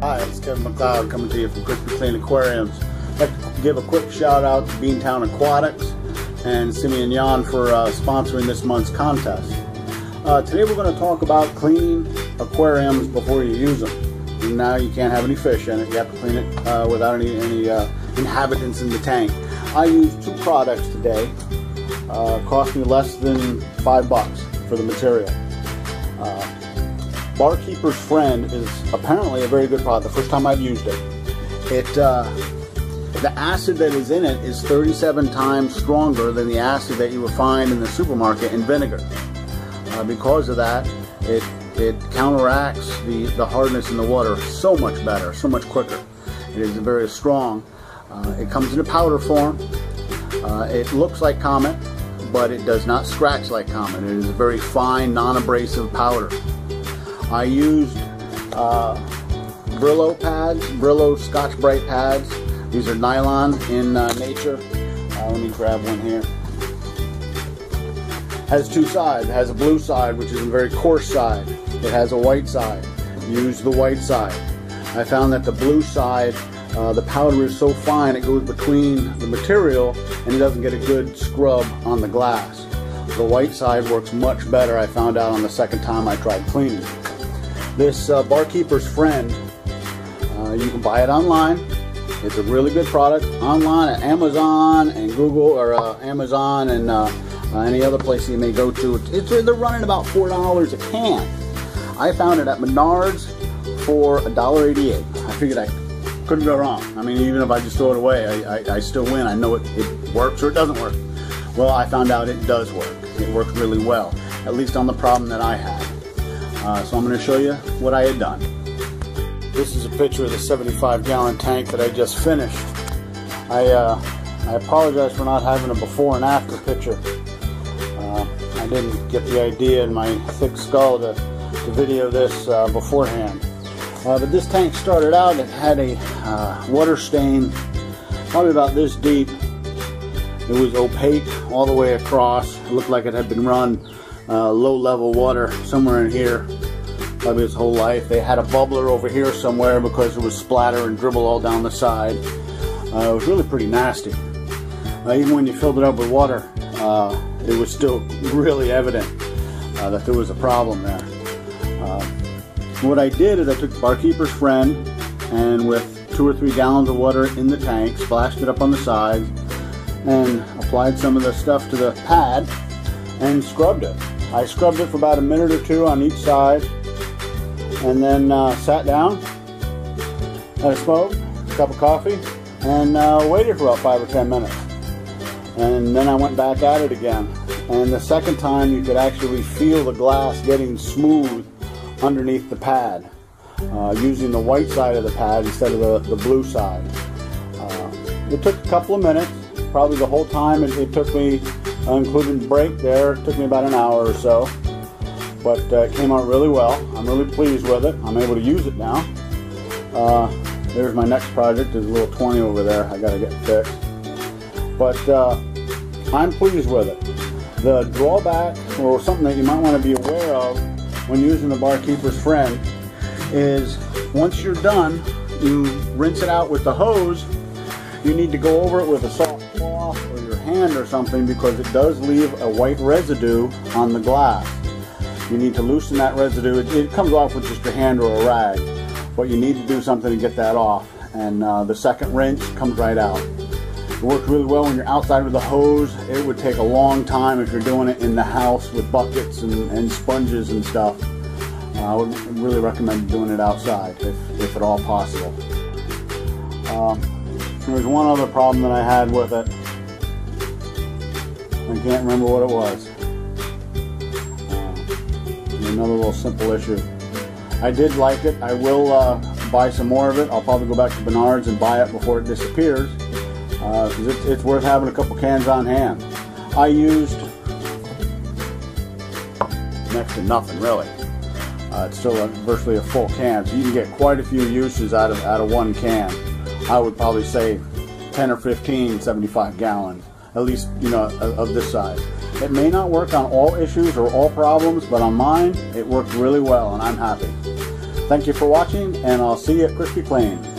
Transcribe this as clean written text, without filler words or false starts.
Hi, it's Kevin McLeod coming to you from Crispy Clean Aquariums. I'd like to give a quick shout out to Beantown Aquatics and Simeon Yan for sponsoring this month's contest. Today we're going to talk about cleaning aquariums before you use them. And now you can't have any fish in it. You have to clean it without any inhabitants in the tank. I used two products today. Cost me less than $5 for the material. Barkeeper's Friend is apparently a very good product. The first time I've used it. The acid that is in it is 37 times stronger than the acid that you would find in the supermarket in vinegar. Because of that, it counteracts the hardness in the water so much better, so much quicker. It is very strong. It comes in a powder form. It looks like Comet, but it does not scratch like Comet. It is a very fine, non-abrasive powder. I used Brillo pads, Brillo Scotch Brite pads. These are nylon in nature. Let me grab one here. Has two sides. It has a blue side, which is a very coarse side. It has a white side. Use the white side. I found that the blue side, the powder is so fine it goes between the material and it doesn't get a good scrub on the glass. The white side works much better, I found out on the second time I tried cleaning. This Barkeeper's Friend, you can buy it online. It's a really good product online at Amazon and Google, or Amazon and any other place you may go to. They're running about $4 a can. I found it at Menards for $1.88. I figured I couldn't go wrong. I mean, even if I just throw it away, I still win. I know it works or it doesn't work. Well, I found out it does work. It works really well, at least on the problem that I had. So I'm going to show you what I had done. This is a picture of the 75-gallon tank that I just finished. I apologize for not having a before and after picture. I didn't get the idea in my thick skull to video this beforehand. But this tank started out, it had a water stain probably about this deep. It was opaque all the way across. It looked like it had been run low-level water somewhere in here, probably its whole life. They had a bubbler over here somewhere because it was splatter and dribble all down the side. It was really pretty nasty. Even when you filled it up with water, it was still really evident that there was a problem there. What I did is I took Barkeeper's Friend and with 2 or 3 gallons of water in the tank, splashed it up on the sides, and applied some of the stuff to the pad and scrubbed it. I scrubbed it for about a minute or two on each side, and then sat down, had a smoke, a cup of coffee, and waited for about 5 or 10 minutes. And then I went back at it again. And the second time you could actually feel the glass getting smooth underneath the pad, using the white side of the pad instead of the blue side. It took a couple of minutes, probably the whole time it took me, including the break there, it took me about an hour or so. But it came out really well. I'm really pleased with it. I'm able to use it now. There's my next project. There's a little 20 over there I got to get fixed. But I'm pleased with it. The drawback, or something that you might want to be aware of when using the Barkeeper's Friend, is once you're done, you rinse it out with the hose. You need to go over it with a soft cloth or your hand or something, because it does leave a white residue on the glass. You need to loosen that residue. It comes off with just your hand or a rag, but you need to do something to get that off. And the second rinse comes right out. It works really well when you're outside with the hose. It would take a long time if you're doing it in the house with buckets and sponges and stuff. I would really recommend doing it outside if at all possible. There's one other problem that I had with it. I can't remember what it was. Another little simple issue. I did like it. I will buy some more of it. I'll probably go back to Menards and buy it before it disappears, because it's worth having a couple cans on hand. I used next to nothing really. It's still virtually a full can, so you can get quite a few uses out of one can. I would probably say 10 or 15 75 gallons, at least, you know, of this size. It may not work on all issues or all problems, but on mine, it worked really well, and I'm happy. Thank you for watching, and I'll see you at Crispy Plain.